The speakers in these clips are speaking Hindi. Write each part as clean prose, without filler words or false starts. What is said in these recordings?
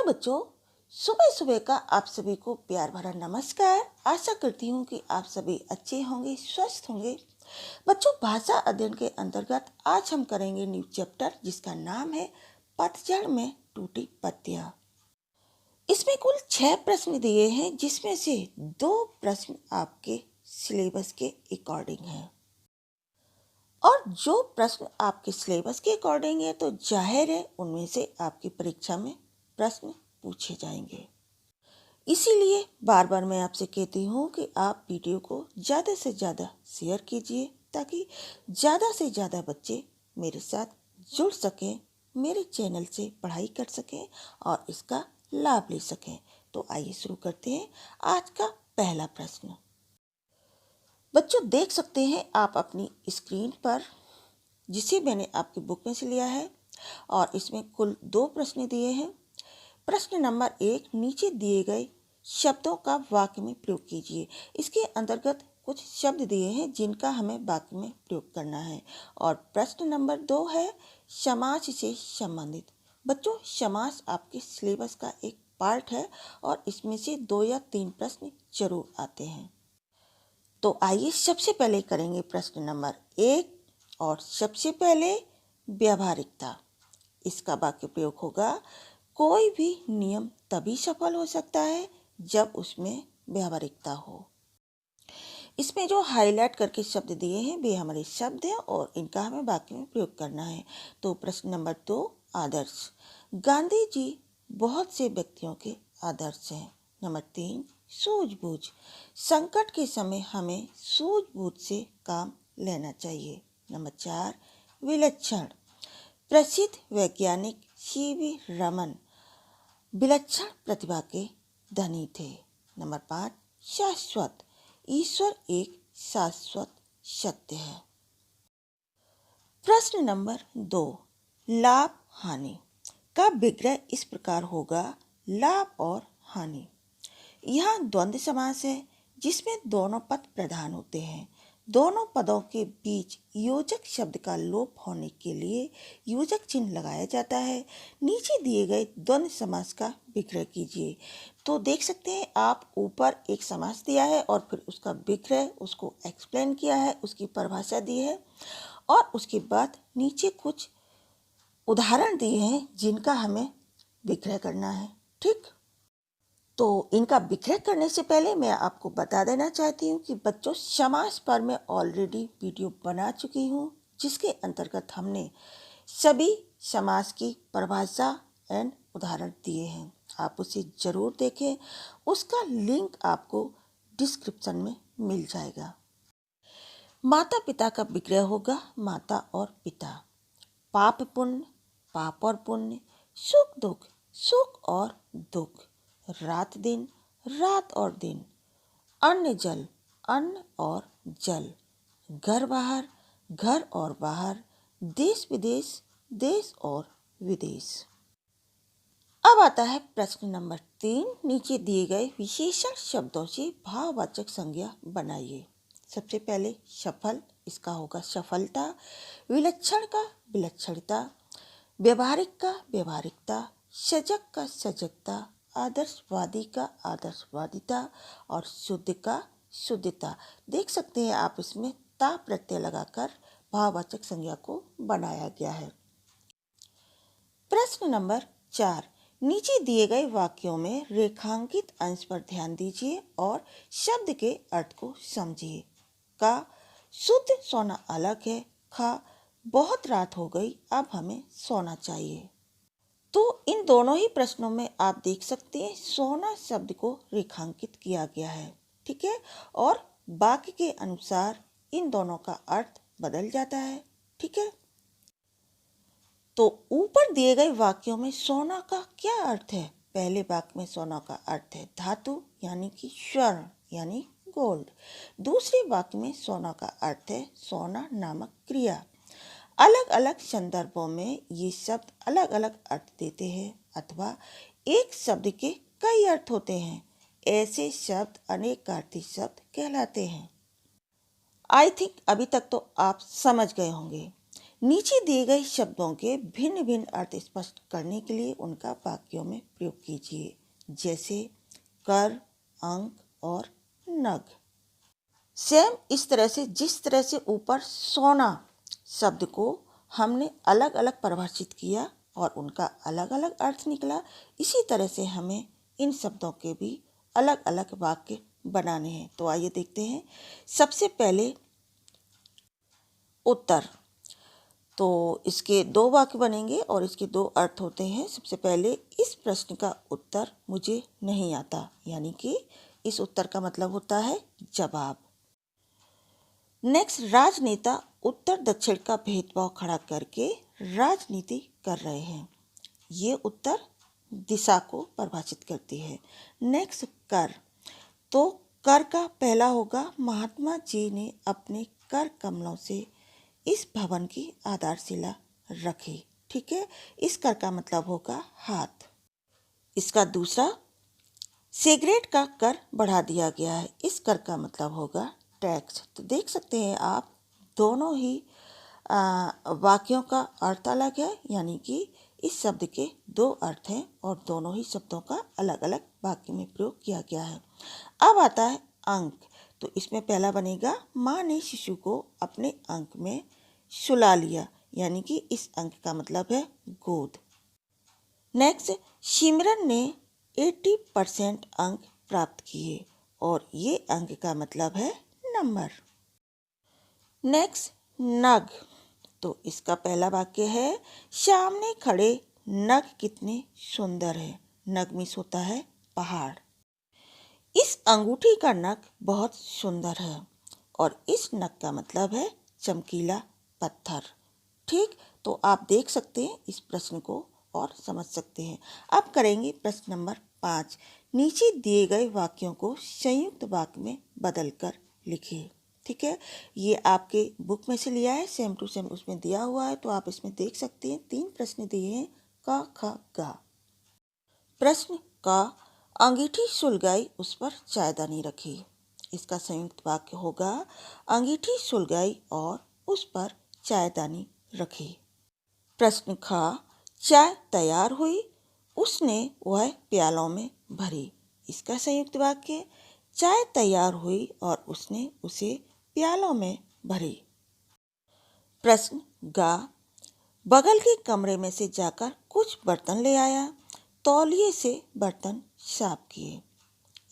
हेलो बच्चों, सुबह सुबह का आप सभी को प्यार भरा नमस्कार। आशा करती हूँ कि आप सभी अच्छे होंगे, स्वस्थ होंगे। बच्चों, भाषा अध्ययन के अंतर्गत आज हम करेंगे न्यू चैप्टर जिसका नाम है पतझड़ में टूटी पत्तियां। इसमें कुल 6 प्रश्न दिए हैं, जिसमें से 2 प्रश्न आपके सिलेबस के अकॉर्डिंग हैं। और जो प्रश्न आपके सिलेबस के अकॉर्डिंग है तो जाहिर है उनमें से आपकी परीक्षा में प्रश्न पूछे जाएंगे। इसीलिए बार बार मैं आपसे कहती हूँ कि आप वीडियो को ज़्यादा से ज़्यादा शेयर कीजिए ताकि ज़्यादा से ज़्यादा बच्चे मेरे साथ जुड़ सकें, मेरे चैनल से पढ़ाई कर सकें और इसका लाभ ले सकें। तो आइए शुरू करते हैं आज का पहला प्रश्न। बच्चों, देख सकते हैं आप अपनी स्क्रीन पर, जिसे मैंने आपकी बुक में से लिया है, और इसमें कुल 2 प्रश्न दिए हैं। प्रश्न नंबर 1, नीचे दिए गए शब्दों का वाक्य में प्रयोग कीजिए। इसके अंतर्गत कुछ शब्द दिए हैं जिनका हमें वाक्य में प्रयोग करना है। और प्रश्न नंबर 2 है समास से संबंधित। बच्चों, समास आपके सिलेबस का एक पार्ट है और इसमें से 2 या 3 प्रश्न जरूर आते हैं। तो आइए सबसे पहले करेंगे प्रश्न नंबर 1, और सबसे पहले व्यावहारिकता। इसका वाक्य प्रयोग होगा, कोई भी नियम तभी सफल हो सकता है जब उसमें व्यावहारिकता हो। इसमें जो हाईलाइट करके शब्द दिए हैं वे हमारे शब्द हैं और इनका हमें वाक्य में प्रयोग करना है। तो प्रश्न नंबर 2, आदर्श। गांधी जी बहुत से व्यक्तियों के आदर्श हैं। नंबर 3, सूझबूझ। संकट के समय हमें सूझबूझ से काम लेना चाहिए। नंबर 4, विलक्षण। प्रसिद्ध वैज्ञानिक सीवी रमन विलक्षण प्रतिभा के धनी थे। नंबर 5, शाश्वत। ईश्वर एक शाश्वत सत्य है। प्रश्न नंबर 2, लाभ हानि का विग्रह इस प्रकार होगा, लाभ और हानि। यहाँ द्वंद्व समास है जिसमें दोनों पद प्रधान होते हैं। दोनों पदों के बीच योजक शब्द का लोप होने के लिए योजक चिन्ह लगाया जाता है। नीचे दिए गए द्वंद्व समास का विग्रह कीजिए। तो देख सकते हैं आप, ऊपर एक समास दिया है और फिर उसका विग्रह, उसको एक्सप्लेन किया है, उसकी परिभाषा दी है और उसके बाद नीचे कुछ उदाहरण दिए हैं जिनका हमें विग्रह करना है। ठीक, तो इनका विग्रह करने से पहले मैं आपको बता देना चाहती हूँ कि बच्चों, समास पर मैं ऑलरेडी वीडियो बना चुकी हूँ जिसके अंतर्गत हमने सभी समास की परिभाषा एंड उदाहरण दिए हैं। आप उसे ज़रूर देखें, उसका लिंक आपको डिस्क्रिप्शन में मिल जाएगा। माता पिता का विग्रह होगा, माता और पिता। पाप पुण्य, पाप और पुण्य। सुख दुख, सुख और दुख। रात दिन, रात और दिन। अन्न जल, अन्न और जल। घर बाहर, घर और बाहर। देश विदेश, देश और विदेश। अब आता है प्रश्न नंबर 3, नीचे दिए गए विशेषण शब्दों से भाववाचक संज्ञा बनाइए। सबसे पहले सफल, इसका होगा सफलता। विलक्षण का विलक्षणता। व्यवहारिक का व्यवहारिकता। सजग का सजगता। आदर्शवादी का आदर्शवादिता और शुद्ध का शुद्धता। देख सकते हैं आप, इसमें ता प्रत्यय लगाकर भाववाचक संज्ञा को बनाया गया है। प्रश्न नंबर 4, नीचे दिए गए वाक्यों में रेखांकित अंश पर ध्यान दीजिए और शब्द के अर्थ को समझिए। का, शुद्ध सोना अलग है। खा, बहुत रात हो गई, अब हमें सोना चाहिए। तो इन दोनों ही प्रश्नों में आप देख सकते हैं सोना शब्द को रेखांकित किया गया है। ठीक है, और वाक्य के अनुसार इन दोनों का अर्थ बदल जाता है। ठीक है, तो ऊपर दिए गए वाक्यों में सोना का क्या अर्थ है? पहले वाक्य में सोना का अर्थ है धातु यानी कि स्वर्ण यानी गोल्ड। दूसरे वाक्य में सोना का अर्थ है सोना नामक क्रिया। अलग अलग संदर्भों में ये शब्द अलग अलग अर्थ देते हैं अथवा एक शब्द के कई अर्थ होते हैं। ऐसे शब्द अनेकार्थी शब्द कहलाते हैं। आई थिंक अभी तक तो आप समझ गए होंगे। नीचे दिए गए शब्दों के भिन्न भिन्न अर्थ स्पष्ट करने के लिए उनका वाक्यों में प्रयोग कीजिए, जैसे कर, अंक और नग। सेम इस तरह से जिस तरह से ऊपर सोना शब्द को हमने अलग अलग परिभाषित किया और उनका अलग अलग अर्थ निकला, इसी तरह से हमें इन शब्दों के भी अलग अलग वाक्य बनाने हैं। तो आइए देखते हैं। सबसे पहले उत्तर, तो इसके 2 वाक्य बनेंगे और इसके 2 अर्थ होते हैं। सबसे पहले, इस प्रश्न का उत्तर मुझे नहीं आता, यानी कि इस उत्तर का मतलब होता है जवाब। नेक्स्ट, राजनेता उत्तर दक्षिण का भेदभाव खड़ा करके राजनीति कर रहे हैं। ये उत्तर दिशा को परिभाषित करती है। नेक्स्ट, कर, तो कर का पहला होगा, महात्मा जी ने अपने कर कमलों से इस भवन की आधारशिला रखी। ठीक है, इस कर का मतलब होगा हाथ। इसका दूसरा, सिगरेट का कर बढ़ा दिया गया है। इस कर का मतलब होगा टैक्स। तो देख सकते हैं आप, दोनों ही वाक्यों का अर्थ अलग है, यानी कि इस शब्द के 2 अर्थ हैं और दोनों ही शब्दों का अलग अलग वाक्य में प्रयोग किया गया है। अब आता है अंक, तो इसमें पहला बनेगा, माँ ने शिशु को अपने अंक में सुला लिया, यानी कि इस अंक का मतलब है गोद। नेक्स्ट, सिमरन ने 80% अंक प्राप्त किए और ये अंक का मतलब है नंबर। नेक्स्ट, नग, तो इसका पहला वाक्य है, सामने खड़े नग कितने सुंदर है। नग मीन्स होता है पहाड़। इस अंगूठी का नग बहुत सुंदर है और इस नग का मतलब है चमकीला पत्थर। ठीक, तो आप देख सकते हैं इस प्रश्न को और समझ सकते हैं। अब करेंगे प्रश्न नंबर 5। नीचे दिए गए वाक्यों को संयुक्त वाक्य में बदलकर लिखिए। ठीक है, ये आपके बुक में से लिया है, सेम टू सेम उसमें दिया हुआ है, तो आप इसमें देख सकते हैं। 3 प्रश्न दिए हैं, क, ख, ग। प्रश्न का, अंगीठी सुलगाई उस पर चायदानी रखी। इसका संयुक्त वाक्य होगा, अंगीठी सुलगाई और उस पर चायदानी रखी। प्रश्न खा, चाय तैयार हुई, उसने वह प्यालों में भरी। इसका संयुक्त वाक्य, चाय तैयार हुई और उसने उसे प्यालों में भरी। प्रश्न गा, बगल के कमरे में से जाकर कुछ बर्तन ले आया, तौलिए से बर्तन साफ किए।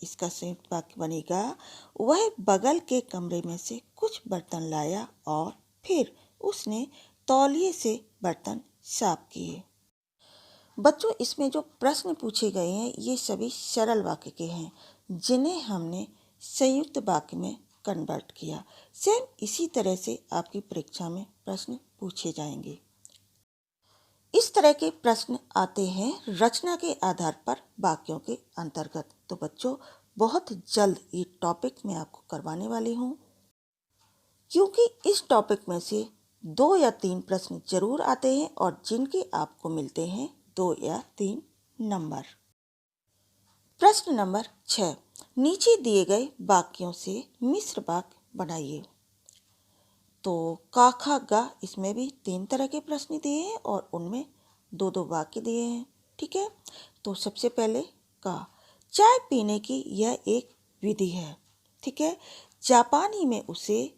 इसका संयुक्त वाक्य बनेगा, वह बगल के कमरे में से कुछ बर्तन लाया और फिर उसने तौलिए से बर्तन साफ किए। बच्चों, इसमें जो प्रश्न पूछे गए हैं ये सभी सरल वाक्य के हैं, जिन्हें हमने संयुक्त वाक्य में कन्वर्ट किया। सेम इसी तरह से आपकी परीक्षा में प्रश्न पूछे जाएंगे। इस तरह के प्रश्न आते हैं रचना के आधार पर वाक्यों के अंतर्गत। तो बच्चों, बहुत जल्द ये टॉपिक मैं आपको करवाने वाली हूँ, क्योंकि इस टॉपिक में से 2 या 3 प्रश्न जरूर आते हैं और जिनके आपको मिलते हैं 2 या 3 नंबर। प्रश्न नंबर 6, नीचे दिए गए वाक्यों से मिश्र वाक्य बनाइए। तो का, खा, गा, इसमें भी 3 तरह के प्रश्न दिए हैं और उनमें 2-2 वाक्य दिए हैं। ठीक है, तो सबसे पहले का, चाय पीने की यह एक विधि है। ठीक है, जापानी में उसे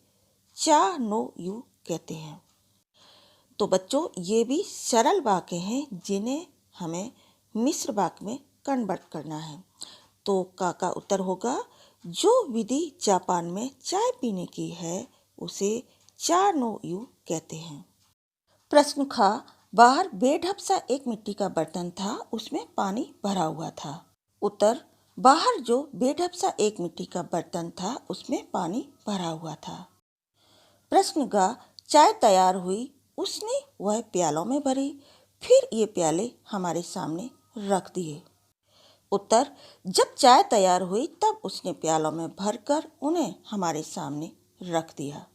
चा नो यू कहते हैं। तो बच्चों, ये भी सरल वाक्य हैं जिन्हें हमें मिश्र वाक्य में कन्वर्ट करना है। तो का उत्तर होगा, जो विधि जापान में चाय पीने की है उसे चा नो यू कहते हैं। प्रश्न खा, बाहर बेढप सा एक मिट्टी का बर्तन था, उसमें पानी भरा हुआ था। उत्तर, बाहर जो बेढप सा एक मिट्टी का बर्तन था उसमें पानी भरा हुआ था। प्रश्न गा, चाय तैयार हुई, उसने वह प्यालों में भरी, फिर ये प्याले हमारे सामने रख दिए। उत्तर, जब चाय तैयार हुई तब उसने प्यालों में भरकर उन्हें हमारे सामने रख दिया।